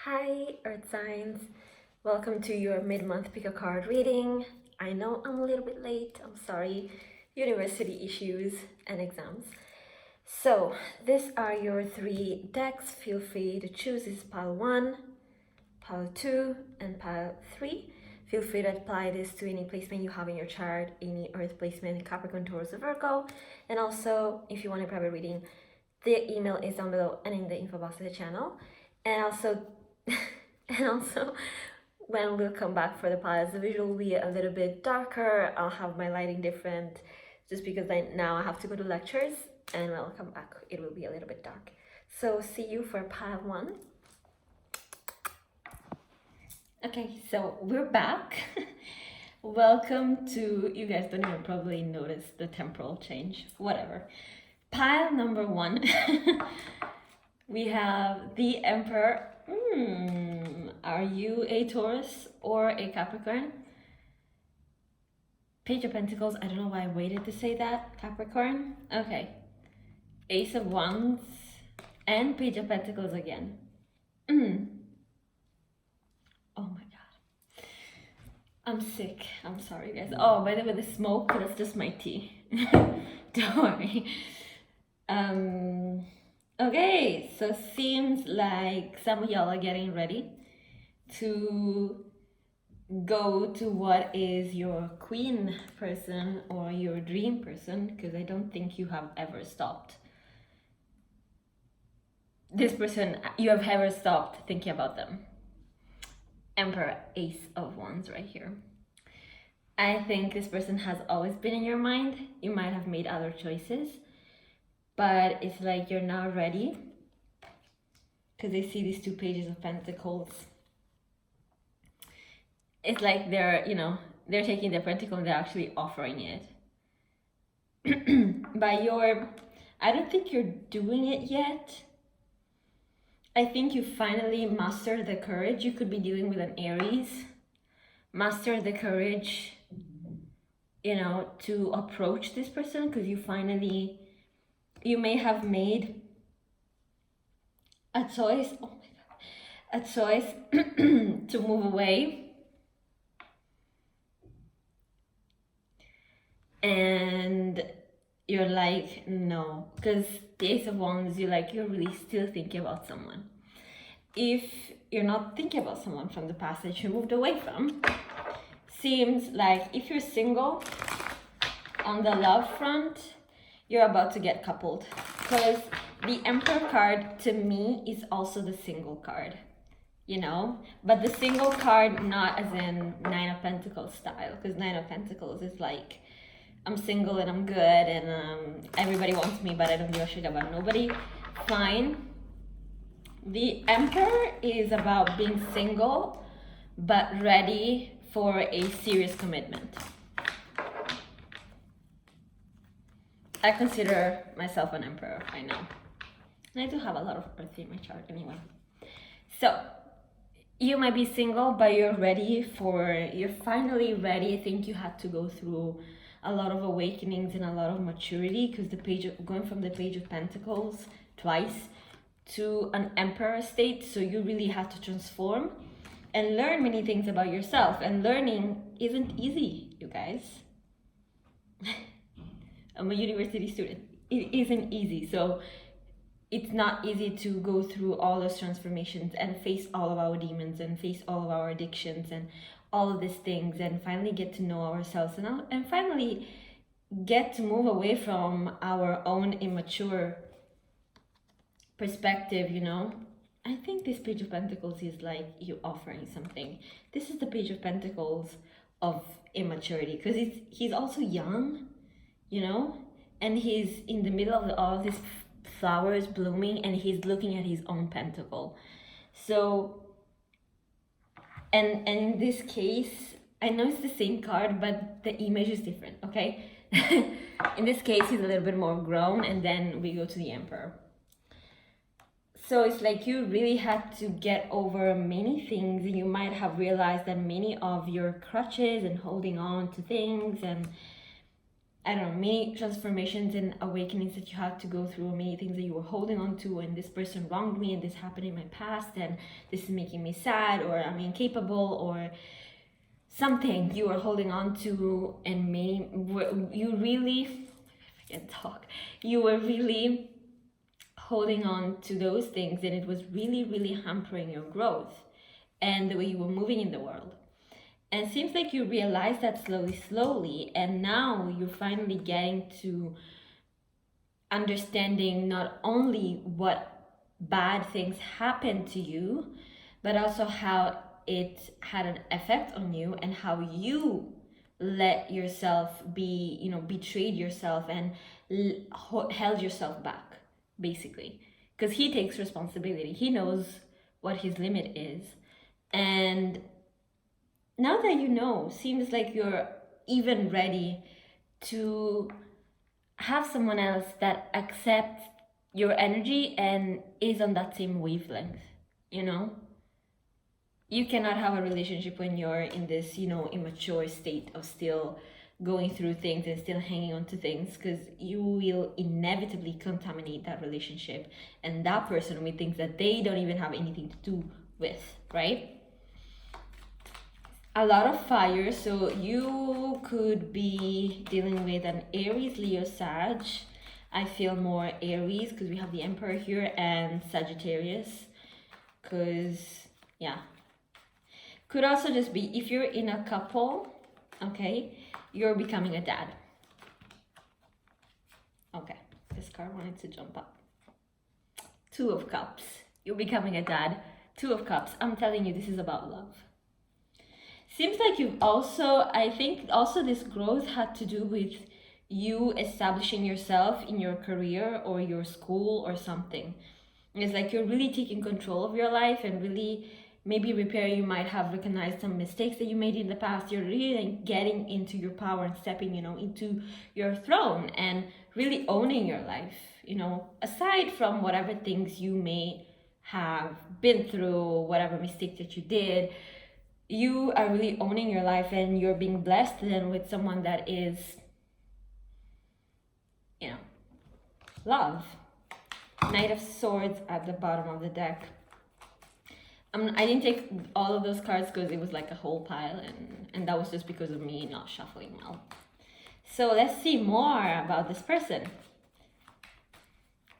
Hi, Earth Signs. Welcome to your mid-month pick a card reading. I know I'm a little bit late. I'm sorry. University issues and exams. So, these are your three decks. Feel free to choose. This is pile 1, pile 2, and pile 3. Feel free to apply this to any placement you have in your chart, any Earth placement in Capricorn, Taurus, or Virgo. And also, if you want a private reading, the email is down below and in the info box of the channel. And also, when we'll come back for the piles, the visual will be a little bit darker. I'll have my lighting different just because now I have to go to lectures, and when I'll come back, it will be a little bit dark. So see you for pile 1. Okay, so we're back. Welcome to, you guys don't even probably notice the temporal change, whatever. Pile number 1, we have the Emperor. Are you a Taurus or a Capricorn? Page of Pentacles, I don't know why I waited to say that. Capricorn, okay. Ace of Wands and Page of Pentacles again. Oh my god. I'm sick. I'm sorry, guys. Oh, by the way, the smoke, that's just my tea. Don't worry. Okay, so seems like some of y'all are getting ready to go to what is your queen person or your dream person, because I don't think you have ever stopped. This person, you have ever stopped thinking about them. Emperor, Ace of Wands right here. I think this person has always been in your mind. You might have made other choices, but it's like you're now ready, because I see these 2 pages of Pentacles. It's like they're taking the pentacle and they're actually offering it. I don't think you're doing it yet. I think you finally mastered the courage. You could be dealing with an Aries. Master the courage, to approach this person, because you may have made a choice, to move away. And you're like, no, because the Ace of Wands, you're really still thinking about someone. If you're not thinking about someone from the past that you moved away from, seems like if you're single, on the love front, you're about to get coupled, because the Emperor card to me is also the single card, but the single card not as in 9 of Pentacles style, because 9 of Pentacles is like, I'm single and I'm good and everybody wants me, but I don't give a shit about nobody. Fine. The Emperor is about being single but ready for a serious commitment. I consider myself an Emperor right now. And I do have a lot of Earth in my chart anyway. So, you might be single, but you're finally ready. I think you had to go through a lot of awakenings and a lot of maturity, because going from the Page of Pentacles twice to an Emperor state, so you really had to transform and learn many things about yourself, and learning isn't easy, you guys. I'm a university student. It isn't easy, so it's not easy to go through all those transformations and face all of our demons and face all of our addictions and all of these things, and finally get to know ourselves and finally get to move away from our own immature perspective, I think this Page of Pentacles is like you offering something. This is the Page of Pentacles of immaturity, because he's also young, and he's in the middle of all these flowers blooming, and he's looking at his own pentacle. So, and in this case, I know it's the same card, but the image is different, okay? In this case, he's a little bit more grown, and then we go to the Emperor. So it's like you really had to get over many things, and you might have realized that many of your crutches and holding on to things and I don't know, many transformations and awakenings that you had to go through, many things that you were holding on to, and this person wronged me, and this happened in my past, and this is making me sad, or I'm incapable, or something you were holding on to, and many, you really, I can't talk, you were really holding on to those things, and it was really, really hampering your growth and the way you were moving in the world. And it seems like you realize that slowly, and now you're finally getting to understanding not only what bad things happened to you, but also how it had an effect on you, and how you let yourself be, betrayed yourself and held yourself back, basically. Because he takes responsibility, he knows what his limit is. And now that you know, seems like you're even ready to have someone else that accepts your energy and is on that same wavelength, You cannot have a relationship when you're in this, immature state of still going through things and still hanging on to things, because you will inevitably contaminate that relationship and that person with things that they don't even have anything to do with, right? A lot of fire, so you could be dealing with an Aries, Leo, Sag. I feel more Aries because we have the Emperor here, and Sagittarius, because yeah, could also just be if you're in a couple, okay, you're becoming a dad. Okay, this card wanted to jump up. Two of Cups, you're becoming a dad. Two of Cups, I'm telling you, this is about love. Seems like you've also, I think also this growth had to do with you establishing yourself in your career or your school or something. It's like you're really taking control of your life and really maybe repairing. You might have recognized some mistakes that you made in the past. You're really getting into your power and stepping, into your throne and really owning your life, aside from whatever things you may have been through, whatever mistakes that you did. You are really owning your life, and you're being blessed then with someone that is, love. Knight of Swords at the bottom of the deck. I didn't take all of those cards because it was like a whole pile, and that was just because of me not shuffling well. So let's see more about this person.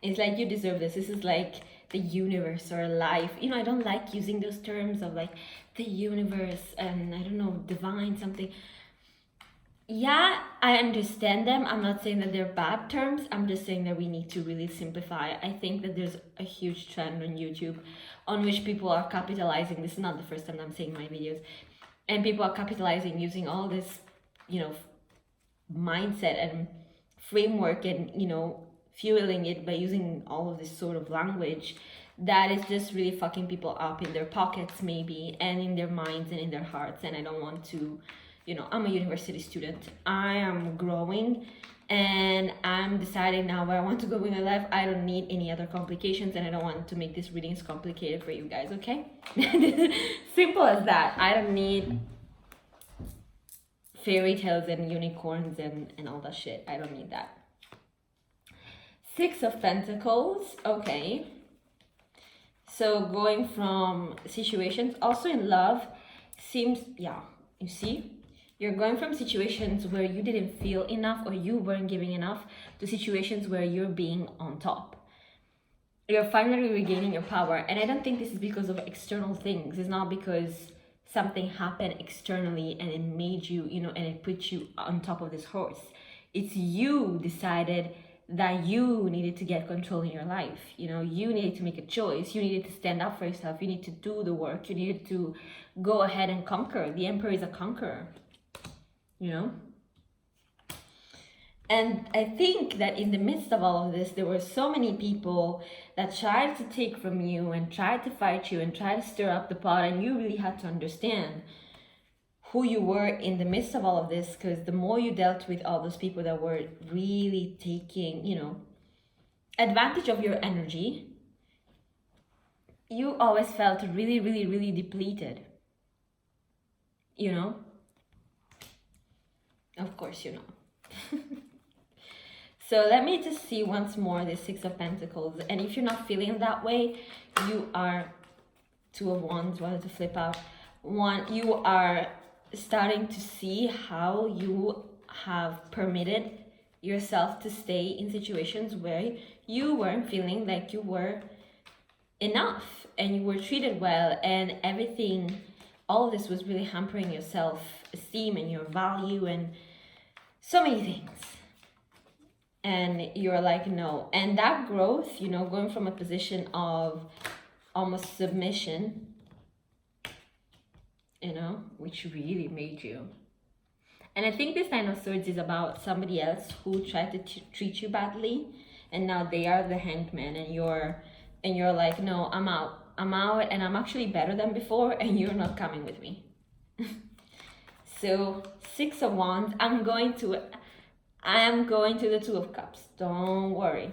It's like you deserve this. This is like the universe or life. I don't like using those terms of like the universe and I don't know, divine something. Yeah, I understand them. I'm not saying that they're bad terms. I'm just saying that we need to really simplify. I think that there's a huge trend on YouTube on which people are capitalizing. This is not the first time I'm saying my videos. And people are capitalizing using all this, mindset and framework and, fueling it by using all of this sort of language that is just really fucking people up in their pockets maybe, and in their minds and in their hearts. And I don't want to, I'm a university student. I am growing and I'm deciding now where I want to go in my life. I don't need any other complications, and I don't want to make these readings complicated for you guys, okay? Simple as that. I don't need fairy tales and unicorns and all that shit. I don't need that. Six of Pentacles, okay. So going from situations, also in love, seems, yeah, you see? You're going from situations where you didn't feel enough or you weren't giving enough to situations where you're being on top. You're finally regaining your power. And I don't think this is because of external things. It's not because something happened externally and it made you, and it put you on top of this horse. It's you decided that you needed to get control in your life. You needed to make a choice. You needed to stand up for yourself. You need to do the work. You needed to go ahead and conquer. The Emperor is a conqueror, And I think that in the midst of all of this, there were so many people that tried to take from you and tried to fight you and tried to stir up the pot, and you really had to understand who you were in the midst of all of this, because the more you dealt with all those people that were really taking, advantage of your energy, you always felt really, really, really depleted. Of course, So let me just see once more the Six of Pentacles. And if you're not feeling that way, you are Two of Wands, wanted to flip out. One, you are starting to see how you have permitted yourself to stay in situations where you weren't feeling like you were enough and you were treated well, and everything, all of this was really hampering your self-esteem and your value and so many things. And you're like, no. And that growth, you know, going from a position of almost submission, you know, which really made you. And I think this Nine of Swords is about somebody else who tried to treat you badly, and now they are the Hanged Man, and you're like, no, I'm out, and I'm actually better than before, and you're not coming with me. So Six of Wands, I am going to the Two of Cups, don't worry.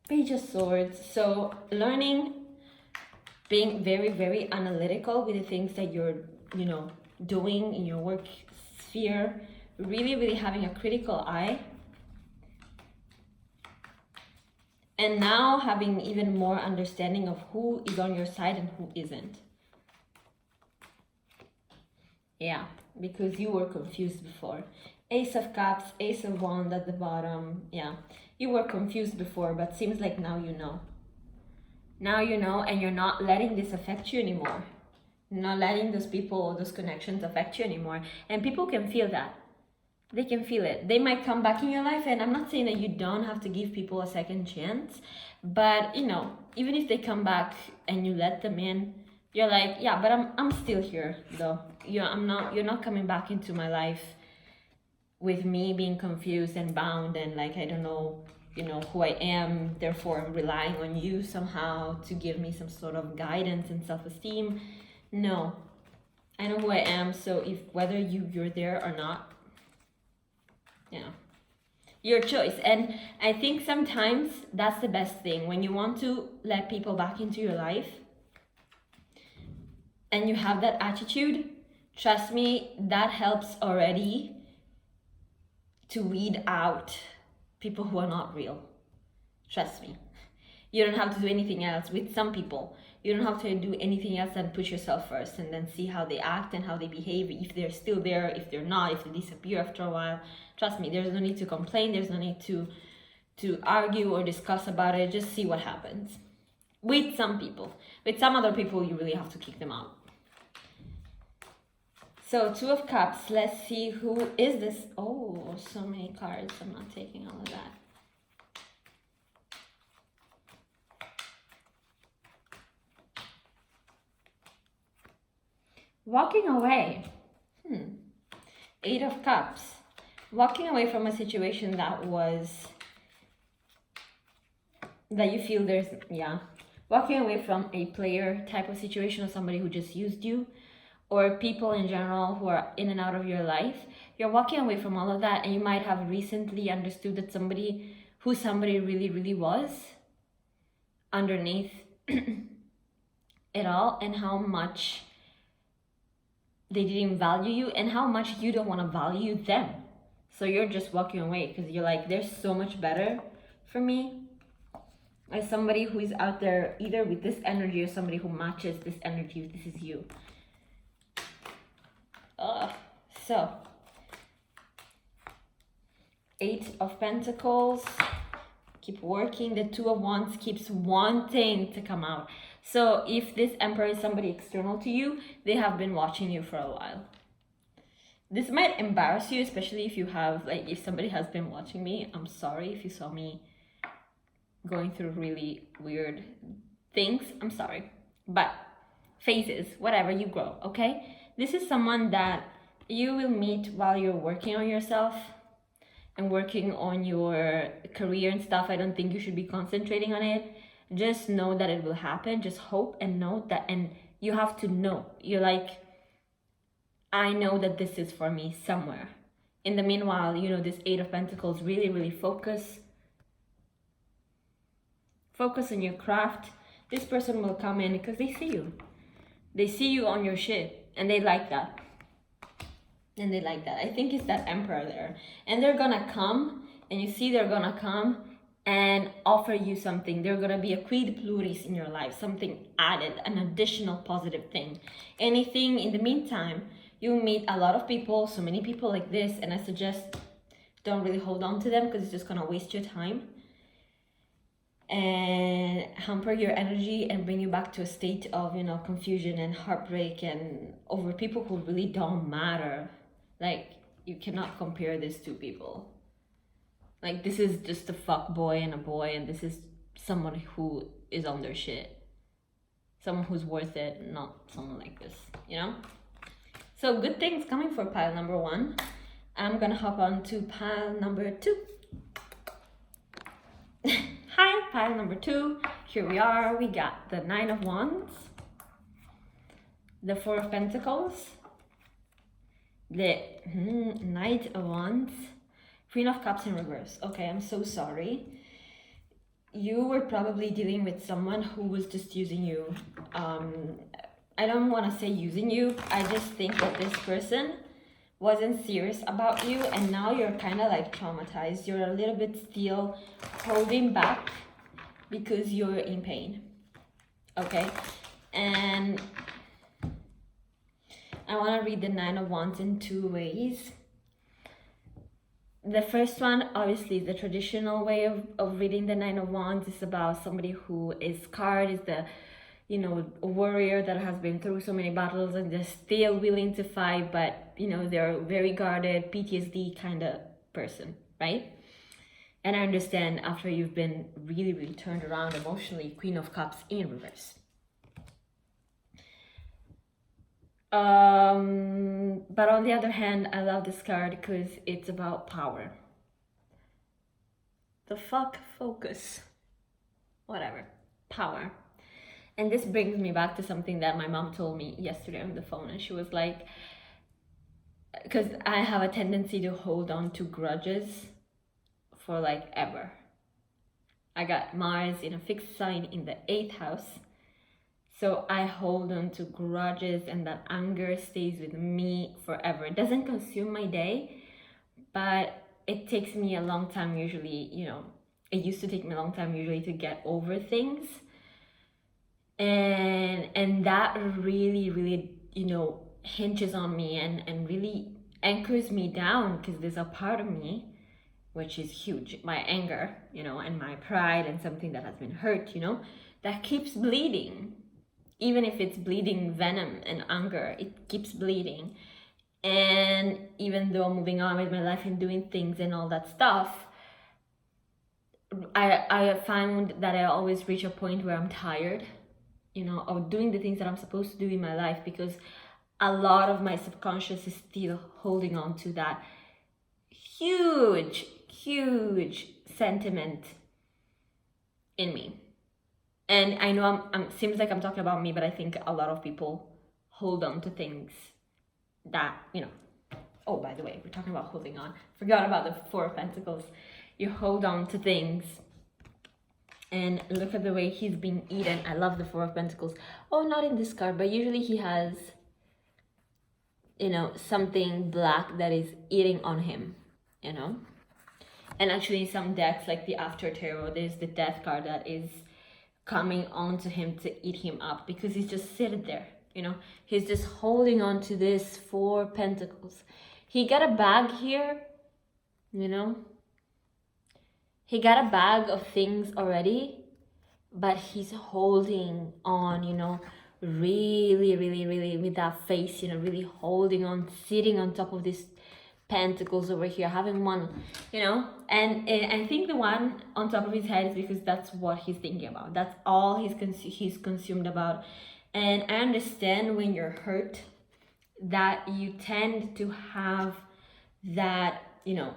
Page of Swords, so learning, being very, very analytical with the things that you're, you know, doing in your work sphere, really, really having a critical eye. And now having even more understanding of who is on your side and who isn't. Yeah, because you were confused before. Ace of Cups, Ace of Wands at the bottom. Yeah, you were confused before, but seems like now you know. Now you know, and you're not letting this affect you anymore. You're not letting those people or those connections affect you anymore. And people can feel that. They can feel it. They might come back in your life, and I'm not saying that you don't have to give people a second chance, but you know, even if they come back and you let them in, you're like, yeah, but I'm still here though. You're not coming back into my life with me being confused and bound and like I don't know, you know, who I am, therefore I'm relying on you somehow to give me some sort of guidance and self-esteem. No, I know who I am, so if whether you're there or not, you know, your choice. And I think sometimes that's the best thing when you want to let people back into your life and you have that attitude. Trust me, that helps already to weed out people who are not real. Trust me. You don't have to do anything else with some people. You don't have to do anything else than put yourself first and then see how they act and how they behave, if they're still there, if they're not, if they disappear after a while. Trust me, there's no need to complain, there's no need to argue or discuss about it. Just see what happens. With some people. With some other people, you really have to kick them out. So, Two of Cups, let's see who is this. Oh, so many cards, I'm not taking all of that. Walking away. Eight of Cups. Walking away from a situation that you feel there's, yeah. Walking away from a player type of situation or somebody who just used you, or people in general who are in and out of your life. You're walking away from all of that, and you might have recently understood that somebody really, really was underneath it all, and how much they didn't value you and how much you don't want to value them. So you're just walking away because you're like, there's so much better for me as somebody who is out there either with this energy or somebody who matches this energy. This is you. So Eight of Pentacles, keep working. The Two of Wands keeps wanting to come out. So if this Emperor is somebody external to you, they have been watching you for a while. This might embarrass you, especially if you have, like, if somebody has been watching me. I'm sorry if you saw me going through really weird things. I'm sorry. But phases, whatever, you grow, okay? This is someone that you will meet while you're working on yourself and working on your career and stuff. I don't think you should be concentrating on it. Just know that it will happen. Just hope and know that, and you have to know. You're like, I know that this is for me somewhere. In the meanwhile, you know, this Eight of Pentacles, really, really focus on your craft. This person will come in because they see you. They see you on your shit, and they like that. And they like that. I think it's that emperor there. And they're gonna come, and you see they're gonna come and offer you something. They're gonna be a quid pluris in your life, something added, an additional positive thing. Anything in the meantime, you meet a lot of people, so many people like this, and I suggest don't really hold on to them because it's just gonna waste your time and hamper your energy and bring you back to a state of, you know, confusion and heartbreak and over people who really don't matter. Like, you cannot compare these two people. Like, this is just a fuck boy and a boy, and this is someone who is on their shit. Someone who's worth it, not someone like this, you know? So good things coming for pile number 1. I'm gonna hop on to pile number 2. Hi, pile number 2. Here we are. We got the 9 of Wands, the 4 of Pentacles, the Knight of Wands, Queen of Cups in reverse. Okay, I'm so sorry. You were probably dealing with someone who was just using you. I don't want to say using you. I just think that this person wasn't serious about you, and now you're kind of like traumatized. You're a little bit still holding back because you're in pain. Okay, and I want to read the 9 of Wands in 2 ways. The first one, obviously, the traditional way of reading the 9 of Wands is about somebody who is scarred, is the, you know, a warrior that has been through so many battles and they're still willing to fight, but, you know, they're very guarded, PTSD kind of person, right? And I understand after you've been really, really turned around emotionally, Queen of Cups in reverse. But on the other hand, I love this card because it's about power. The fuck focus. Whatever. Power. And this brings me back to something that my mom told me yesterday on the phone. And she was like, because I have a tendency to hold on to grudges for like ever. I got Mars in a fixed sign in the 8th house. So I hold on to grudges, and that anger stays with me forever. It doesn't consume my day, but it takes me a long time usually, you know, it used to take me a long time usually to get over things. And that really, really, you know, hinges on me and really anchors me down, because there's a part of me which is huge, my anger, you know, and my pride and something that has been hurt, you know, that keeps bleeding. Even if it's bleeding venom and anger, it keeps bleeding. And even though I'm moving on with my life and doing things and all that stuff, I found that I always reach a point where I'm tired, you know, of doing the things that I'm supposed to do in my life, because a lot of my subconscious is still holding on to that huge sentiment in me. And I know I'm seems like I'm talking about me, but I think a lot of people hold on to things that, you know. Oh, by the way, we're talking about holding on. Forgot about the 4 of Pentacles. You hold on to things. And look at the way he's being eaten. I love the 4 of Pentacles. Oh, not in this card, but usually he has, you know, something black that is eating on him, you know. And actually in some decks, like the After Tarot, there's the Death card that is coming on to him to eat him up, because he's just sitting there, you know. He's just holding on to this 4 Pentacles. He got a bag here, you know. He got a bag of things already, but he's holding on, you know, really with that face, you know, really holding on, sitting on top of this Pentacles over here, having one, you know. And I think the one on top of his head is because that's what he's thinking about. That's all he's consumed about. And I understand when you're hurt that you tend to have that, you know,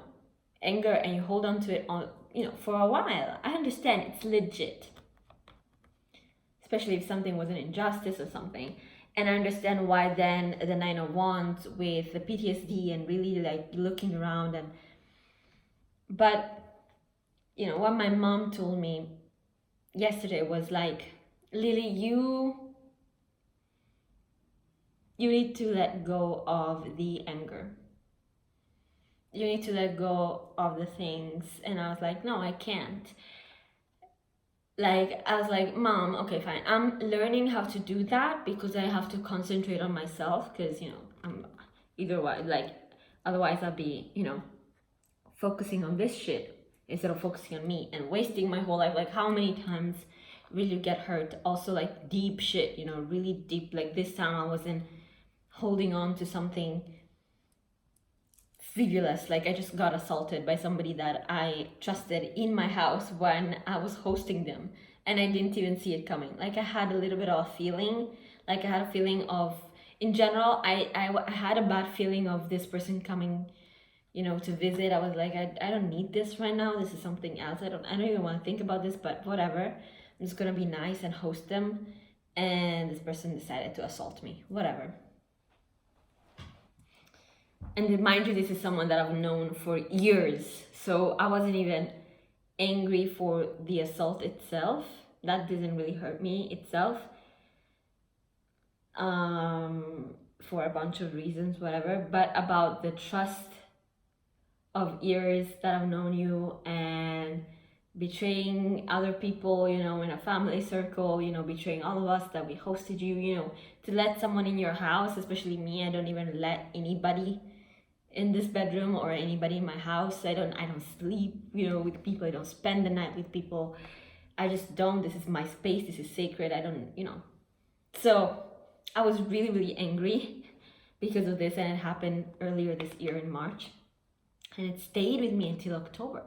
anger, and you hold on to it on, you know, for a while. I understand, it's legit, especially if something was an injustice or something. And I understand why then the 9 of Wands with the PTSD and really like looking around. And but, you know, what my mom told me yesterday was like, Lily, you need to let go of the anger. you need to let go of the things. And I was like, no, I can't. Like, I was like, Mom, okay, fine, I'm learning how to do that because I have to concentrate on myself, because, you know, I'm either way, like, otherwise I'll be, you know, focusing on this shit instead of focusing on me and wasting my whole life. Like, how many times will you get hurt? Also, like, deep shit, you know, really deep. Like, this time I wasn't holding on to something frivolous. Like, I just got assaulted by somebody that I trusted in my house when I was hosting them, and I didn't even see it coming. Like, I had a little bit of a feeling. Like, I had a feeling of, in general, I had a bad feeling of this person coming, you know, to visit. I was like, I don't need this right now. This is something else. I don't even want to think about this, but whatever. I'm just gonna be nice and host them. And this person decided to assault me. Whatever. And mind you, this is someone that I've known for years. So I wasn't even angry for the assault itself. That didn't really hurt me itself. For a bunch of reasons, whatever. But about the trust of years that I've known you and betraying other people, you know, in a family circle, you know, betraying all of us that we hosted you, you know, to let someone in your house, especially me. I don't even let anybody in this bedroom or anybody in my house. I don't sleep, you know, with people. I don't spend the night with people. I just don't. This is my space. This is sacred. I don't, you know. So I was really, really angry because of this, and it happened earlier this year in March. And it stayed with me until October.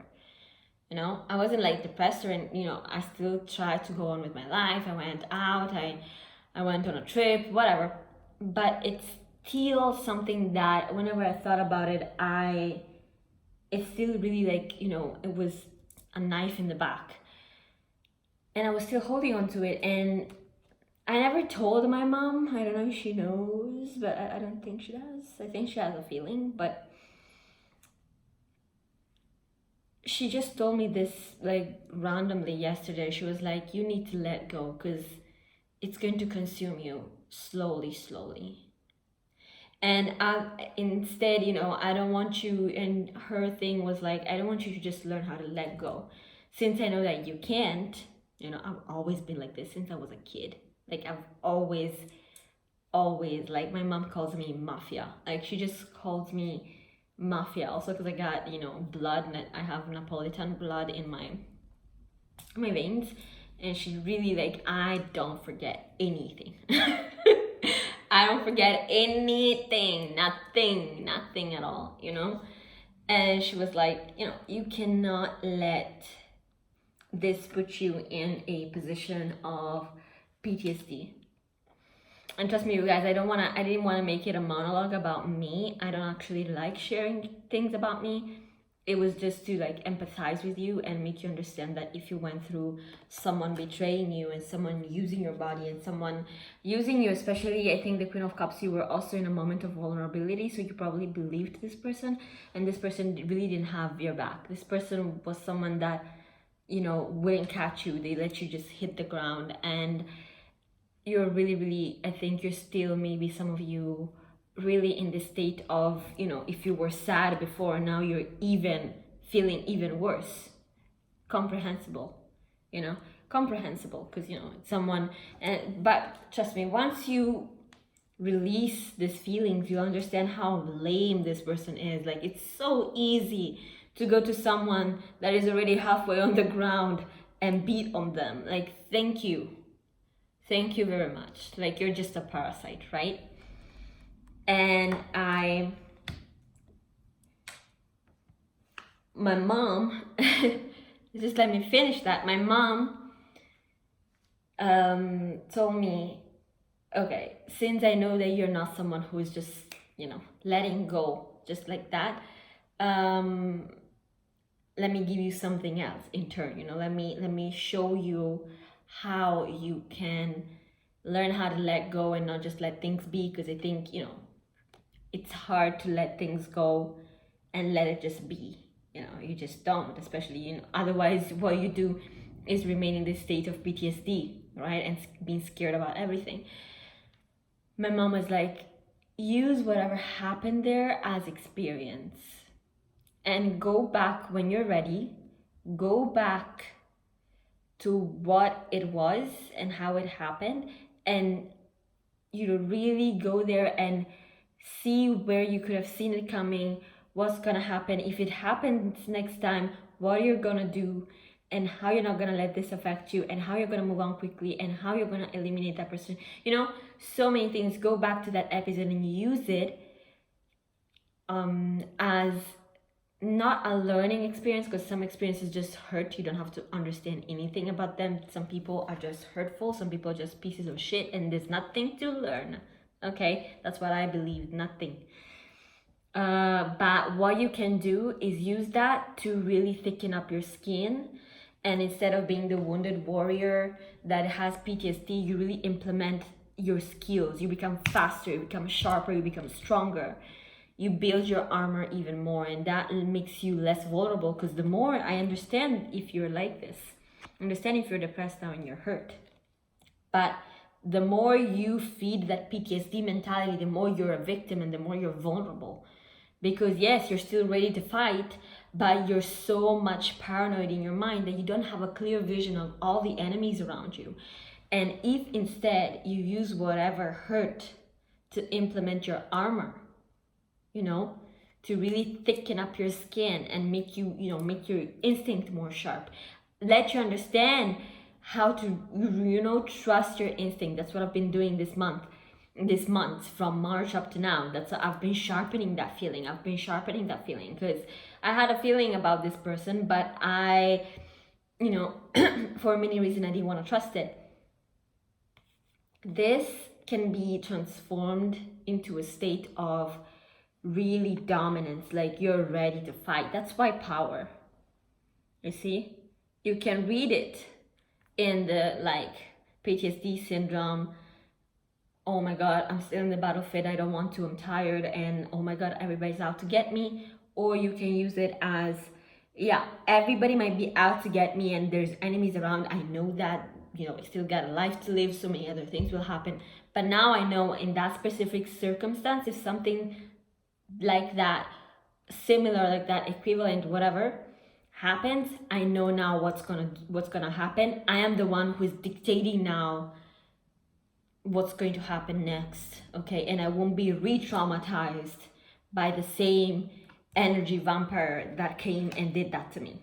You know, I wasn't like depressed, or, you know, I still tried to go on with my life. I went out, I went on a trip, whatever. But it's still something that whenever I thought about it, it's still really, like, you know, it was a knife in the back. And I was still holding on to it. And I never told my mom. I don't know if she knows, but I don't think she does. I think she has a feeling, but she just told me this, like, randomly yesterday. She was like, you need to let go because it's going to consume you slowly. And instead, you know, I don't want you, and her thing was like, I don't want you to just learn how to let go. Since I know that you can't, you know, I've always been like this since I was a kid. Like, I've always, like, my mom calls me mafia. Like, she just calls me mafia, also because I got, you know, blood, and I have Napolitan blood in my veins. And she really, like, I don't forget anything. I don't forget anything, nothing at all, you know. And she was like, you know, you cannot let this put you in a position of PTSD. And trust me, you guys, I didn't want to make it a monologue about me. I don't actually like sharing things about me. It was just to, like, empathize with you and make you understand that if you went through someone betraying you and someone using your body and someone using you, especially, I think the Queen of Cups, you were also in a moment of vulnerability, so you probably believed this person, and this person really didn't have your back. This person was someone that, you know, wouldn't catch you. They let you just hit the ground. And you're really, I think you're still, maybe some of you, really in the state of, you know, if you were sad before, now you're even feeling even worse. Comprehensible, you know, because, you know, someone, but trust me, once you release these feelings, you understand how lame this person is. Like, it's so easy to go to someone that is already halfway on the ground and beat on them. Like, thank you very much. Like, you're just a parasite, right? And my mom, just let me finish that. My mom told me, okay, since I know that you're not someone who is just, you know, letting go just like that, let me give you something else in turn. You know, let me show you how you can learn how to let go and not just let things be. Because I think, you know, it's hard to let things go and let it just be. You know, you just don't, especially, you know, otherwise what you do is remain in this state of PTSD, right? And being scared about everything. My mom was like, use whatever happened there as experience. and go back when you're ready. Go back to what it was and how it happened, and really go there and see where you could have seen it coming, what's gonna happen if it happens next time, what you're gonna do, and how you're not gonna let this affect you, and how you're gonna move on quickly, and how you're gonna eliminate that person. So many things. Go back to that episode and use it as not a learning experience, because some experiences just hurt. You don't have to understand anything about them. Some people are just hurtful, some people are just pieces of shit, and there's nothing to learn. Okay, that's what I believe, nothing. But what you can do is use that to really thicken up your skin, and instead of being the wounded warrior that has PTSD, you really implement your skills. You become faster, you become sharper, you become stronger. You build your armor even more, and that makes you less vulnerable, because the more I understand if you're like this, understand if you're depressed now and you're hurt, but the more you feed that PTSD mentality, the more you're a victim and the more you're vulnerable. Because yes, you're still ready to fight, but you're so much paranoid in your mind that you don't have a clear vision of all the enemies around you. And if instead you use whatever hurt to implement your armor, to really thicken up your skin and make you, make your instinct more sharp, let you understand how to, trust your instinct. That's what I've been doing this month from March up to now. I've been sharpening that feeling. Because I had a feeling about this person, but I, for many reasons, I didn't want to trust it. This can be transformed into a state of really dominance, like you're ready to fight. That's why power. You see, you can read it in the PTSD syndrome. Oh my god, I'm still in the battlefield, I don't want to, I'm tired, and oh my god, everybody's out to get me. Or you can use it as, everybody might be out to get me and there's enemies around. I know that, I still got a life to live, so many other things will happen, but now I know in that specific circumstance, if something like that, similar, like that, equivalent, whatever happens, I know now what's gonna happen. I am the one who is dictating now what's going to happen next, okay? And I won't be re-traumatized by the same energy vampire that came and did that to me.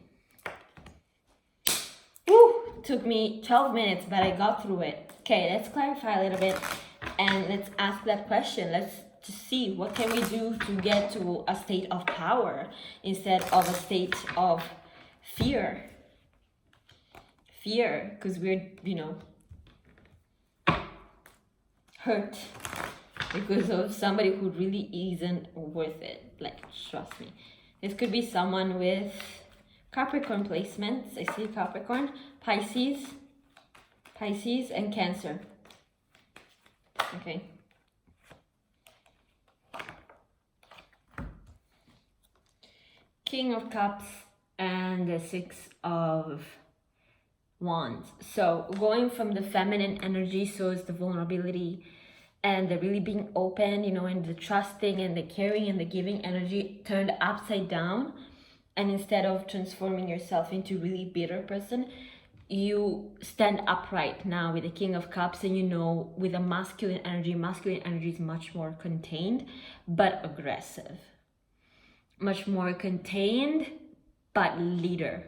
Woo! Took me 12 minutes, but I got through it. Okay, let's clarify a little bit and let's ask that question. Let's just see, what can we do to get to a state of power instead of a state of fear? Fear, because we're, hurt because of somebody who really isn't worth it. Like, trust me. This could be someone with Capricorn placements. I see Capricorn, Pisces, and Cancer. Okay. King of Cups and the Six of Wands. So going from the feminine energy, so it's the vulnerability and the really being open, and the trusting and the caring and the giving energy turned upside down. And instead of transforming yourself into a really bitter person, you stand upright now with the King of Cups, and with a masculine energy is much more contained but aggressive. Much more contained but leader,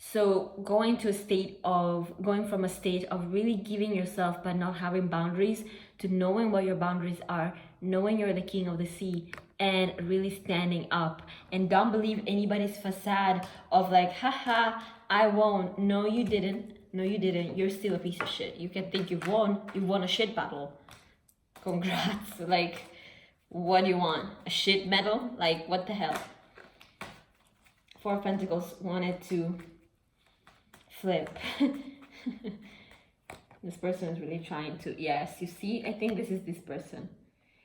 So going from a state of really giving yourself but not having boundaries, to knowing what your boundaries are, knowing you're the king of the sea, and really standing up. And don't believe anybody's facade of like, haha, I won. No, you didn't. You're still a piece of shit. You can think you've won a shit battle. Congrats. Like, what do you want? A shit medal? Like, what the hell? Four of Pentacles wanted to flip. This person is really trying to, yes, you see, I think this is this person.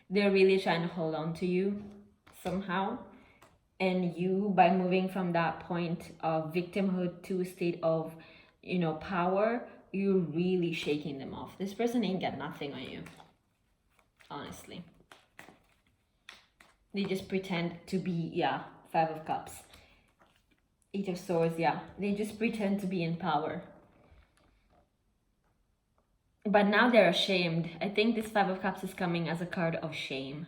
They're really trying to hold on to you somehow. And you, by moving from that point of victimhood to a state of, power, you're really shaking them off. This person ain't got nothing on you, honestly. They just pretend to be, Five of Cups. Eight of Swords, yeah. They just pretend to be in power. But now they're ashamed. I think this Five of Cups is coming as a card of shame.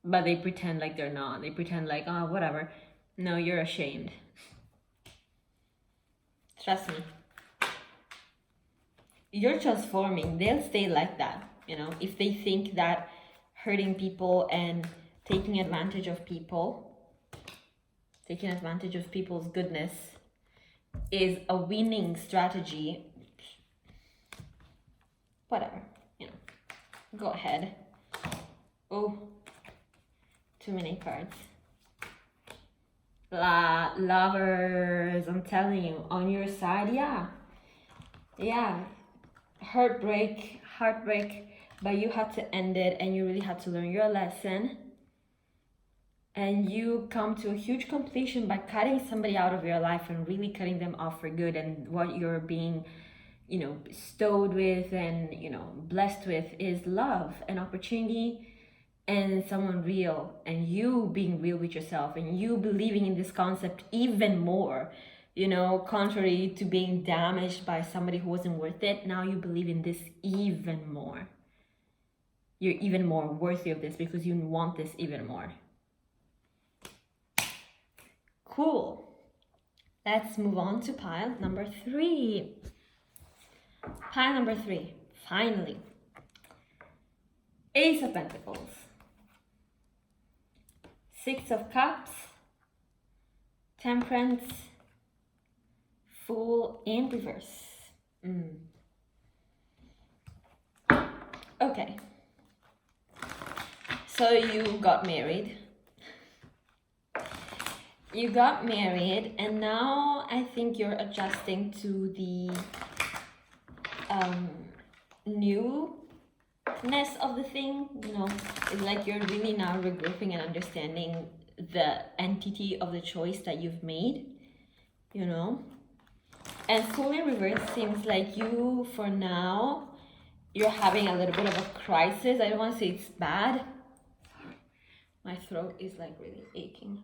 But they pretend like they're not. They pretend like, oh, whatever. No, you're ashamed. Trust me. You're transforming. They'll stay like that, you know, if they think that hurting people and taking advantage of people, taking advantage of people's goodness is a winning strategy. Whatever, you know, go ahead. Oh, too many cards. Lovers, I'm telling you, on your side, yeah, heartbreak, but you had to end it, and you really had to learn your lesson, and you come to a huge completion by cutting somebody out of your life and really cutting them off for good. And what you're being, you know, bestowed with and, you know, blessed with is love and opportunity and someone real, and you being real with yourself, and you believing in this concept even more, you know, contrary to being damaged by somebody who wasn't worth it. Now you believe in this even more. You're even more worthy of this because you want this even more. Cool. Let's move on to pile number 3. Pile number 3, finally. Ace of Pentacles. Six of Cups, Temperance, Fool in reverse. Okay. So you got married. You got married, and now I think you're adjusting to the newness of the thing. You know, it's like you're really now regrouping and understanding the entity of the choice that you've made, you know. And Fool in reverse seems like you, for now, you're having a little bit of a crisis. I don't want to say it's bad. My throat is like really aching.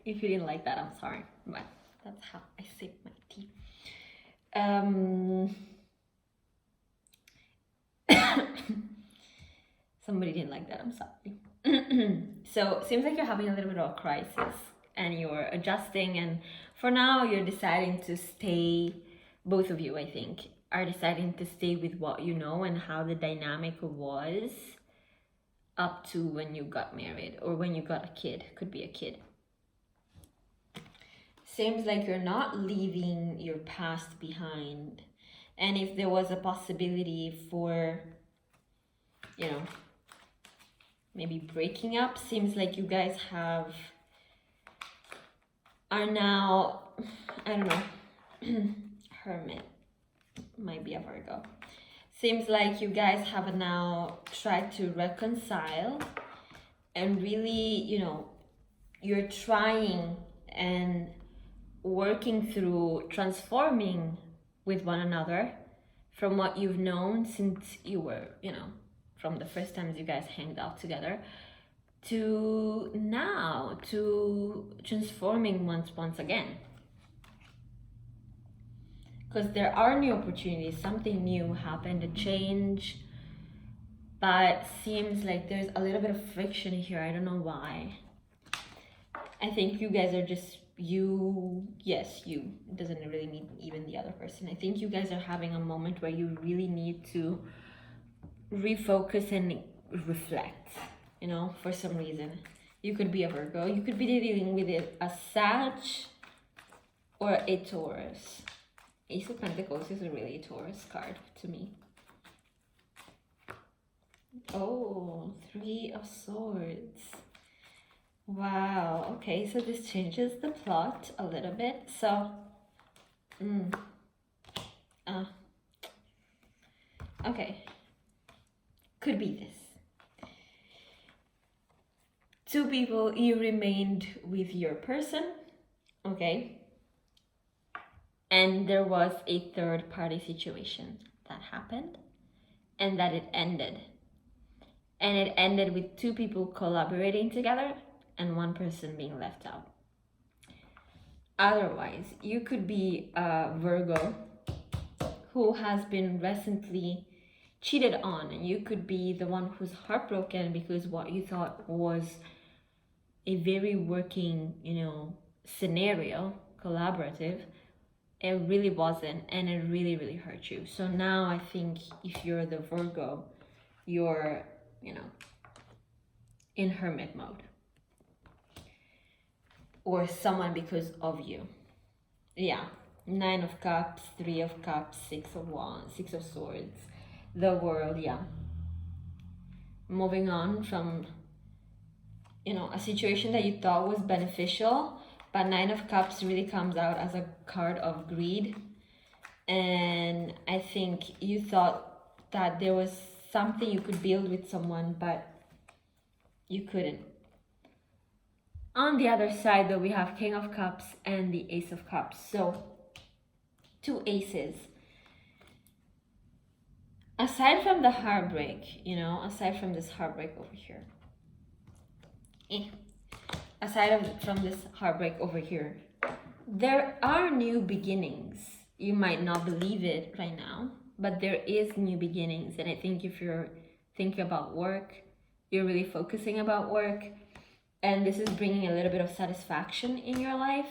If you didn't like that, I'm sorry, but that's how I sip my tea. Somebody didn't like that, I'm sorry. So it seems like you're having a little bit of a crisis and you're adjusting, and for now you're deciding to stay, both of you I think are deciding to stay with what you know and how the dynamic was up to when you got married or when you got a kid. Could be a kid. Seems like you're not leaving your past behind. And if there was a possibility for, you know, maybe breaking up, seems like you guys are now, I don't know, Hermit, might be a Virgo. Seems like you guys have now tried to reconcile and really, you know, you're trying and working through transforming with one another from what you've known since you were, you know, from the first times you guys hanged out together to now, to transforming once again. Because there are new opportunities, something new happened, a change, but seems like there's a little bit of friction here. I don't know why. I think you guys are just, yes, you, it doesn't really mean even the other person. I think you guys are having a moment where you really need to refocus and reflect, you know, for some reason. You could be a Virgo, you could be dealing with it a Sag or a Taurus. Ace of Pentacles is a really Taurus card to me. Oh, Three of Swords. Wow, okay, so this changes the plot a little bit. So, okay, could be this. Two people, you remained with your person, okay? And there was a third party situation that happened and that it ended. and it ended with two people collaborating together and one person being left out. Otherwise, you could be a Virgo who has been recently cheated on, and you could be the one who's heartbroken because what you thought was a very working, scenario, collaborative, it really wasn't, and it really, really hurt you. So now I think if you're the Virgo, you're, in hermit mode. Or someone because of you. Yeah. 9 of Cups, 3 of Cups, 6 of Wands, 6 of Swords. The World, yeah. Moving on from, a situation that you thought was beneficial, but 9 of Cups really comes out as a card of greed. And I think you thought that there was something you could build with someone, but you couldn't. On the other side, though, we have King of Cups and the Ace of Cups. So, two aces. Aside from the heartbreak, aside from this heartbreak over here. From this heartbreak over here, there are new beginnings. You might not believe it right now, but there is new beginnings. And I think if you're thinking about work, you're really focusing about work, and this is bringing a little bit of satisfaction in your life.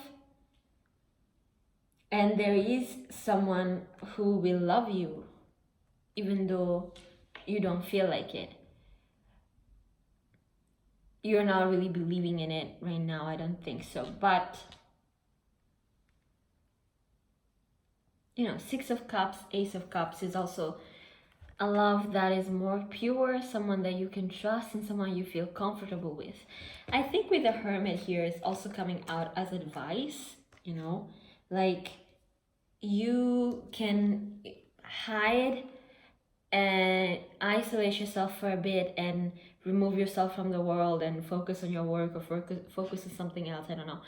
And there is someone who will love you, even though you don't feel like it. You're not really believing in it right now, I don't think so. But, 6 of Cups, Ace of Cups is also a love that is more pure, someone that you can trust, and someone you feel comfortable with. I think with the Hermit here, it's also coming out as advice, like you can hide and isolate yourself for a bit and remove yourself from the world and focus on your work or focus on something else. I don't know.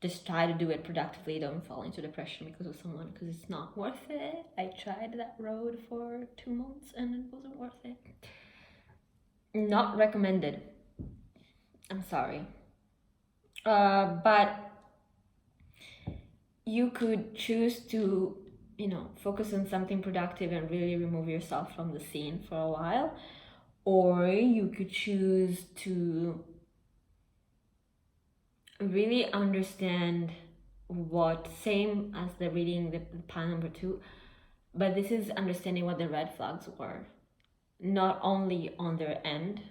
Just try to do it productively. Don't fall into depression because of someone, because it's not worth it. I tried that road for 2 months and it wasn't worth it. Not recommended. I'm sorry. But you could choose to, focus on something productive and really remove yourself from the scene for a while. Or you could choose to really understand same as the reading, the pile number 2, but this is understanding what the red flags were. Not only on their end,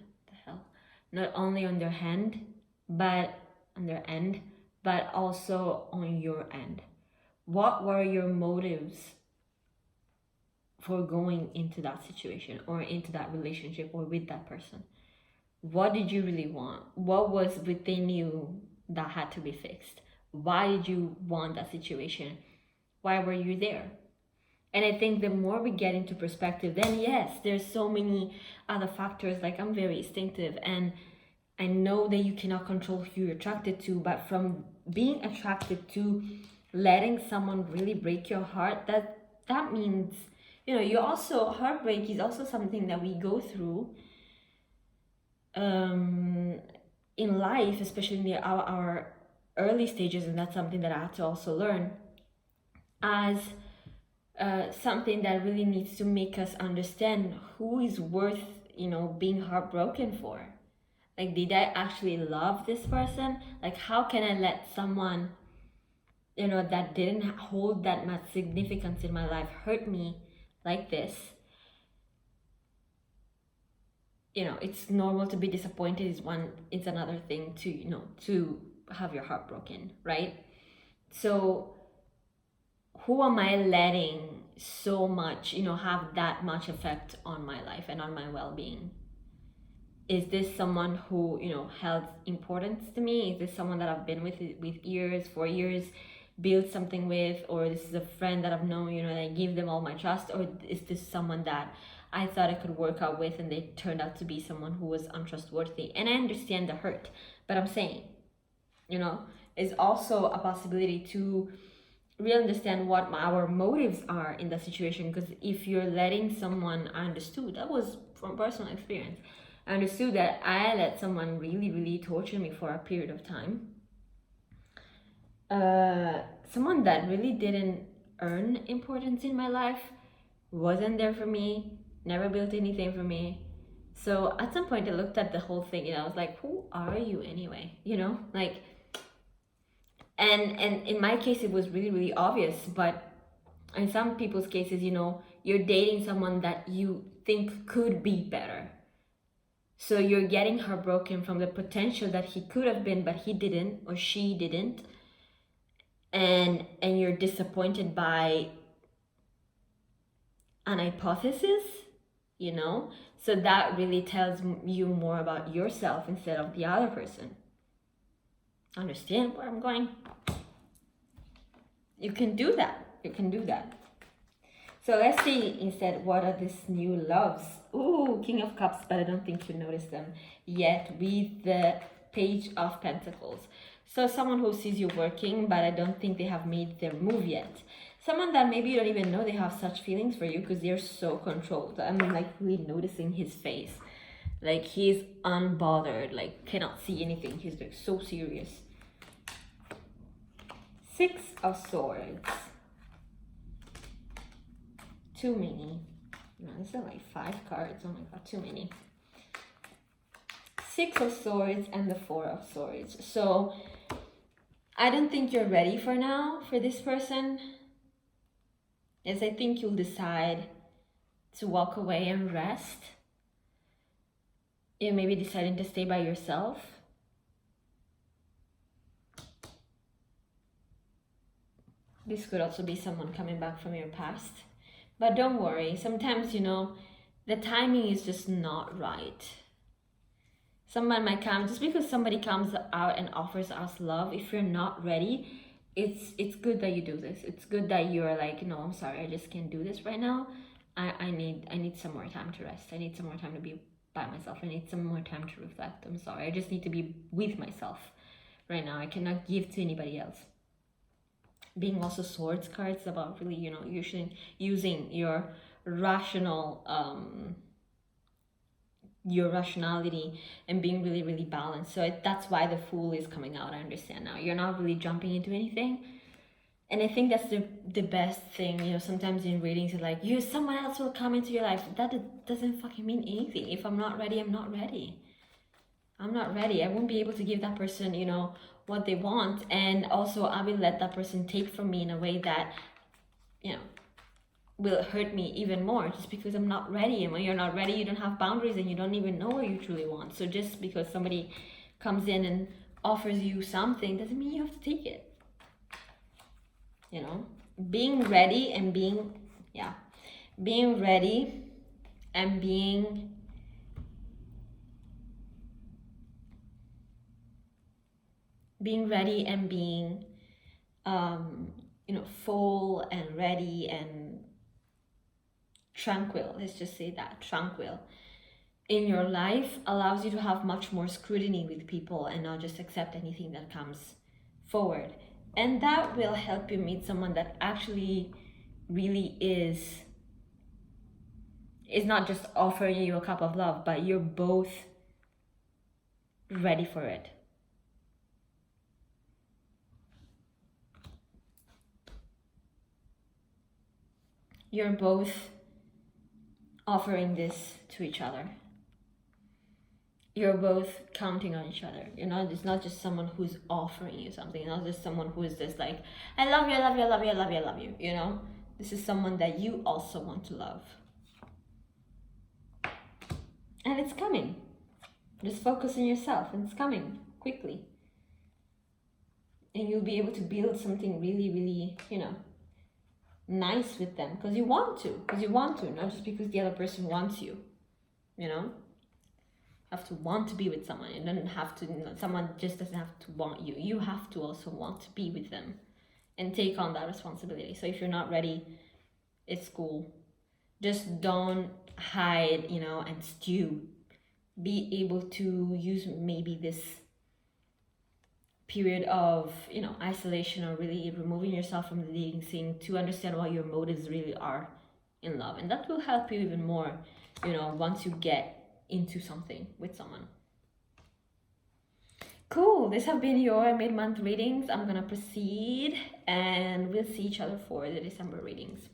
not only on their hand, but on their end, but also on your end. What were your motives for going into that situation or into that relationship or with that person? What did you really want? What was within you that had to be fixed? Why did you want that situation? Why were you there? And I think the more we get into perspective, then yes, there's so many other factors. Like, I'm very instinctive, and I know that you cannot control who you're attracted to, but from being attracted to letting someone really break your heart, that means, you also, heartbreak is also something that we go through in life, especially in our early stages, and that's something that I had to also learn as something that really needs to make us understand who is worth, being heartbroken for. Like, did I actually love this person? Like, how can I let someone, that didn't hold that much significance in my life hurt me like this? It's normal to be disappointed. It's another thing to, to have your heart broken, right? So who am I letting so much, have that much effect on my life and on my well-being? Is this someone who, held importance to me? Is this someone that I've been with years, for years, built something with? Or this is a friend that I've known, that I give them all my trust? Or is this someone that I thought I could work out with and they turned out to be someone who was untrustworthy? And I understand the hurt, but I'm saying, is also a possibility to really understand what our motives are in the situation. Because if you're letting someone, I understood, that was from personal experience, I understood that I let someone really, really torture me for a period of time. Someone that really didn't earn importance in my life, wasn't there for me, never built anything for me. So at some point I looked at the whole thing and I was like, who are you anyway? You know, like, and in my case it was really, really obvious, but in some people's cases, you know, you're dating someone that you think could be better. So you're getting heartbroken from the potential that he could have been, but he didn't, or she didn't. And you're disappointed by an hypothesis, you know? So that really tells you more about yourself instead of the other person. Understand where I'm going? You can do that. You can do that. So let's see instead, what are these new loves? Ooh, King of Cups, but I don't think you noticed them yet with the Page of Pentacles. So someone who sees you working, but I don't think they have made their move yet. Someone that maybe you don't even know they have such feelings for you because they're so controlled. I'm like really noticing his face. Like he's unbothered, like cannot see anything. He's like so serious. Six of Swords. Too many. No, these are like 5 cards. Oh my god, too many. Six of Swords and the Four of Swords. So I don't think you're ready for now for this person. Yes, I think you'll decide to walk away and rest. You may be deciding to stay by yourself. This could also be someone coming back from your past. But don't worry, sometimes, you know, the timing is just not right. Someone might come, just because somebody comes out and offers us love, if you're not ready, it's good that you do this. It's good that you're like, no, I'm sorry, I just can't do this right now. I need some more time to rest. I need some more time to be by myself. I need some more time to reflect. I'm sorry, I just need to be with myself right now. I cannot give to anybody else. Being also Swords cards about really, you know, using your rationality and being really, really balanced. So that's why the Fool is coming out. I understand now. You're not really jumping into anything. And I think that's the best thing, you know, sometimes in readings, it's like, someone else will come into your life. That doesn't fucking mean anything. If I'm not ready, I'm not ready. I'm not ready. I won't be able to give that person, you know, what they want. And also I will let that person take from me in a way that, you know, will hurt me even more just because I'm not ready. And when you're not ready, you don't have boundaries and you don't even know what you truly want. So just because somebody comes in and offers you something doesn't mean you have to take it. You know, being ready and being ready and being ready and being you know, full and ready and tranquil, let's just say that, tranquil in your life allows you to have much more scrutiny with people and not just accept anything that comes forward. And that will help you meet someone that actually really is not just offering you a cup of love, but you're both ready for it. You're both offering this to each other. You're both counting on each other. It's not just someone who's offering you something. It's not just someone who is just like, I love you, I love you, I love you, I love you, I love you, you know? This is someone that you also want to love. And it's coming. Just focus on yourself and it's coming quickly. And you'll be able to build something really, really, you know, nice with them because you want to, not just because the other person wants you, you know? Have to want to be with someone. You don't have to, someone just doesn't have to want you. You have to also want to be with them and take on that responsibility. So if you're not ready, it's cool. Just don't hide, you know, and stew. Be able to use maybe this period of, you know, isolation or really removing yourself from the dating scene to understand what your motives really are in love. And that will help you even more, you know, once you get into something with someone. Cool, this have been your mid-month readings. I'm gonna proceed and we'll see each other for the December readings.